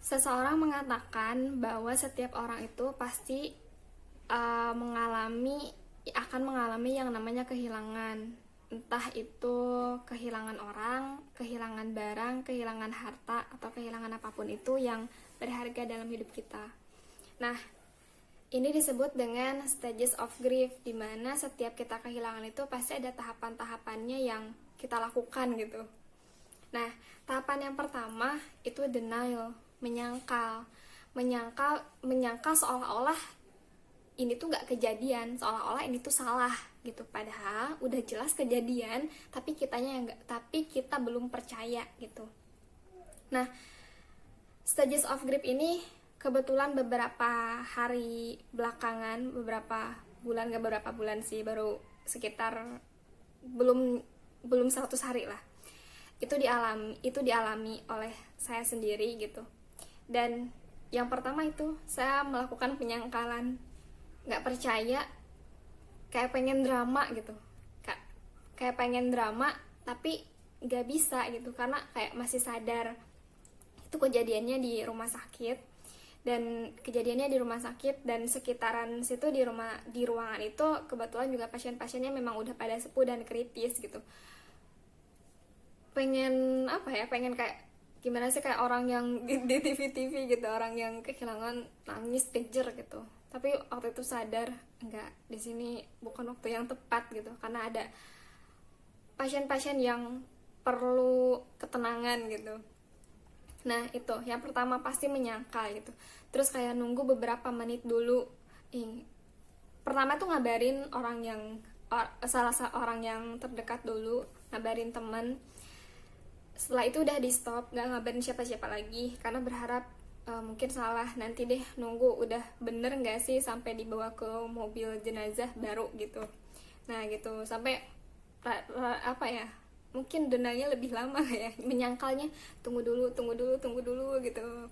Seseorang mengatakan bahwa setiap orang itu pasti akan mengalami yang namanya kehilangan. Entah itu kehilangan orang, kehilangan barang, kehilangan harta, atau kehilangan apapun itu yang berharga dalam hidup kita. Nah, ini disebut dengan stages of grief, di mana setiap kita kehilangan itu pasti ada tahapan-tahapannya yang kita lakukan gitu. Nah, tahapan yang pertama itu denial, menyangkal seolah-olah ini tuh nggak kejadian, seolah-olah ini tuh salah gitu. Padahal udah jelas kejadian, tapi kita belum percaya gitu. Nah, stages of grief ini kebetulan beberapa hari belakangan, gak beberapa bulan sih, baru sekitar belum 100 hari lah. Itu dialami oleh saya sendiri gitu. Dan yang pertama itu saya melakukan penyangkalan, nggak percaya, kayak pengen drama gitu, kayak pengen drama tapi nggak bisa gitu, karena kayak masih sadar itu kejadiannya di rumah sakit. Dan kejadiannya di rumah sakit dan sekitaran situ, di ruangan itu kebetulan juga pasien-pasiennya memang udah pada sepuh dan kritis gitu. Pengen kayak gimana sih, kayak orang yang di TV-TV gitu, orang yang kehilangan, nangis kejer gitu. Tapi waktu itu sadar, enggak, di sini bukan waktu yang tepat gitu, karena ada pasien-pasien yang perlu ketenangan gitu. Nah, itu yang pertama, pasti menyangkal gitu. Terus kayak nunggu beberapa menit dulu. Pertama tuh ngabarin salah seorang yang terdekat dulu, ngabarin teman. Setelah itu udah di stop, nggak ngabarin siapa-siapa lagi, karena berharap mungkin salah, nanti deh nunggu udah bener nggak sih sampai dibawa ke mobil jenazah baru gitu. Nah gitu, sampai mungkin denanya lebih lama ya, menyangkalnya tunggu dulu gitu.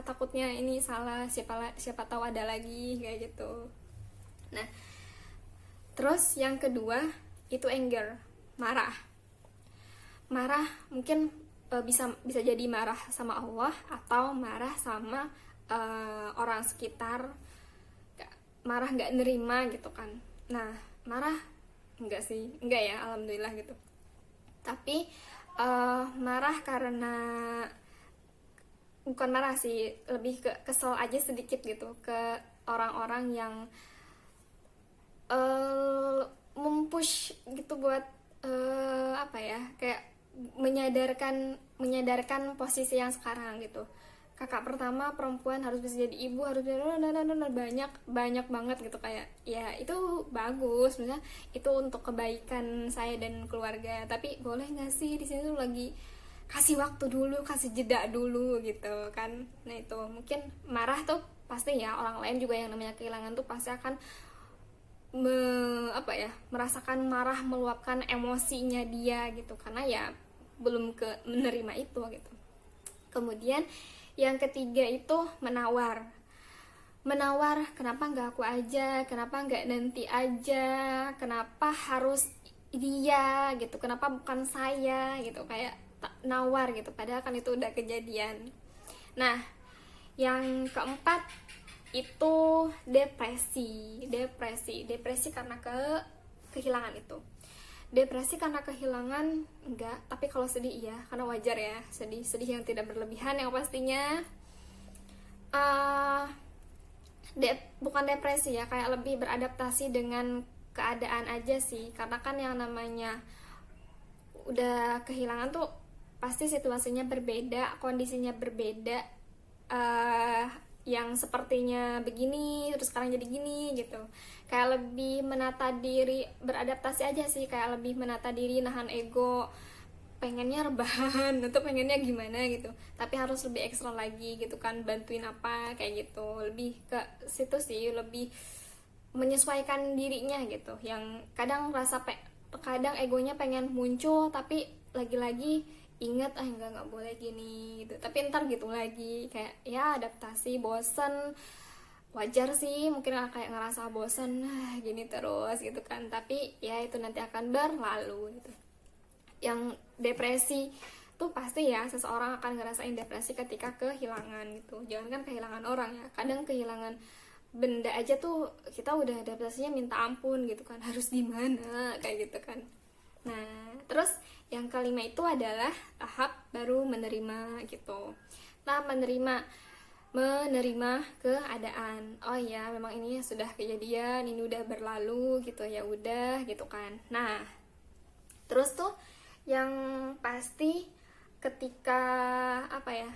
Takutnya ini salah, siapa tahu ada lagi kayak gitu. Nah, terus yang kedua itu anger, marah mungkin bisa jadi marah sama Allah atau marah sama orang sekitar, marah nggak nerima gitu kan. Nah, marah enggak ya, alhamdulillah gitu. Tapi marah karena, bukan marah sih, lebih ke kesel aja sedikit gitu ke orang-orang yang mempush gitu buat kayak menyadarkan posisi yang sekarang gitu. Kakak pertama perempuan harus bisa jadi ibu, harus banyak banget gitu, kayak ya itu bagus, misalnya itu untuk kebaikan saya dan keluarga, tapi boleh nggak sih di sini tuh lagi kasih waktu dulu, kasih jeda dulu gitu kan. Nah itu mungkin marah tuh pasti ya, orang lain juga yang namanya kehilangan tuh pasti akan merasakan marah, meluapkan emosinya dia gitu, karena ya belum menerima itu gitu. Kemudian yang ketiga itu menawar, kenapa nggak aku aja, kenapa nggak nanti aja, kenapa harus dia gitu, kenapa bukan saya gitu, kayak nawar gitu, padahal kan itu udah kejadian. Nah, yang keempat itu depresi karena kehilangan itu. Depresi karena kehilangan enggak, tapi kalau sedih iya, karena wajar ya, sedih yang tidak berlebihan yang pastinya. Bukan depresi ya, kayak lebih beradaptasi dengan keadaan aja sih, karena kan yang namanya udah kehilangan tuh pasti situasinya berbeda, kondisinya berbeda. Yang sepertinya begini terus sekarang jadi gini gitu, kayak lebih menata diri, beradaptasi aja sih, kayak lebih menata diri, nahan ego, pengennya rebahan atau pengennya gimana gitu, tapi harus lebih ekstra lagi gitu kan, bantuin apa kayak gitu, lebih ke situ sih, lebih menyesuaikan dirinya gitu. Yang kadang kadang egonya pengen muncul, tapi lagi-lagi ingat nggak boleh gini gitu, tapi ntar gitu lagi, kayak ya adaptasi, bosen, wajar sih mungkin kayak ngerasa bosen gini terus gitu kan, tapi ya itu nanti akan berlalu gitu. Yang depresi tuh pasti ya seseorang akan ngerasain depresi ketika kehilangan gitu. Jangan kan kehilangan orang ya, kadang kehilangan benda aja tuh kita udah depresinya minta ampun gitu kan, harus gimana kayak gitu kan. Nah terus yang kelima itu adalah tahap baru menerima gitu. Nah menerima keadaan, oh ya memang ini sudah kejadian, ini udah berlalu gitu, ya udah gitu kan. Nah terus tuh yang pasti ketika apa ya,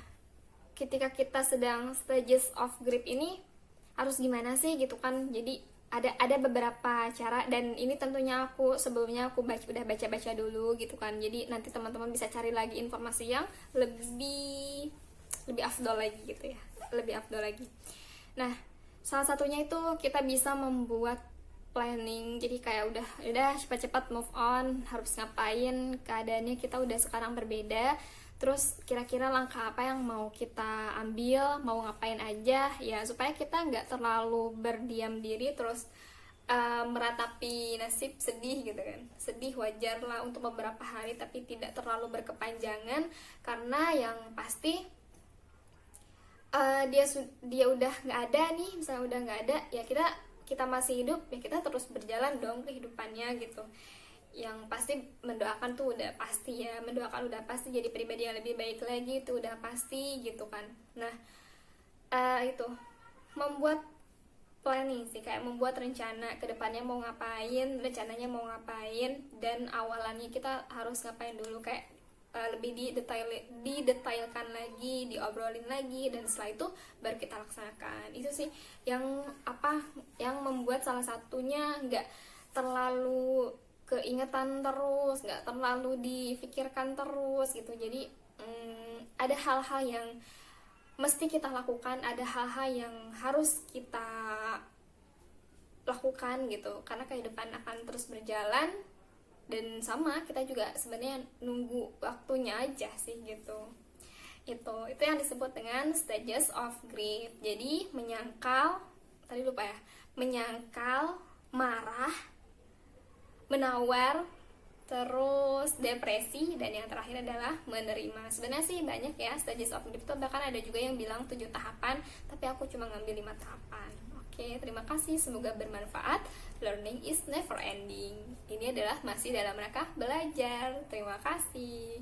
ketika kita sedang stages of grief ini harus gimana sih gitu kan. Jadi ada beberapa cara, dan ini tentunya aku sebelumnya aku udah baca dulu gitu kan. Jadi nanti teman-teman bisa cari lagi informasi yang lebih afdol lagi gitu ya, lebih afdol lagi. Nah salah satunya itu kita bisa membuat planning. Jadi kayak udah cepat-cepat move on, harus ngapain, keadaannya kita udah sekarang berbeda, terus kira-kira langkah apa yang mau kita ambil, mau ngapain aja ya, supaya kita nggak terlalu berdiam diri terus meratapi nasib sedih gitu kan. Sedih wajar lah untuk beberapa hari, tapi tidak terlalu berkepanjangan, karena yang pasti dia udah nggak ada nih, misalnya udah nggak ada ya, kita masih hidup ya, kita terus berjalan dong kehidupannya gitu. Yang pasti mendoakan tuh udah pasti ya, mendoakan udah pasti jadi pribadi yang lebih baik lagi itu udah pasti gitu kan. Nah itu membuat planning sih, kayak membuat rencana ke depannya mau ngapain, rencananya mau ngapain, dan awalannya kita harus ngapain dulu, kayak lebih didetailkan lagi, diobrolin lagi, dan setelah itu baru kita laksanakan. Itu sih yang membuat salah satunya nggak terlalu keingetan terus, nggak terlalu dipikirkan terus gitu. Jadi ada hal-hal yang mesti kita lakukan, ada hal-hal yang harus kita lakukan gitu, karena kehidupan akan terus berjalan. Dan sama kita juga sebenarnya nunggu waktunya aja sih gitu. Itu yang disebut dengan stages of grief. Jadi menyangkal, tadi lupa ya, menyangkal, marah, menawar, terus depresi, dan yang terakhir adalah menerima. Sebenarnya sih banyak ya stages of grief itu, bahkan ada juga yang bilang 7 tahapan, tapi aku cuma ngambil 5 tahapan. Oke, terima kasih, semoga bermanfaat. Learning is never ending. Ini adalah masih dalam rangka belajar. Terima kasih.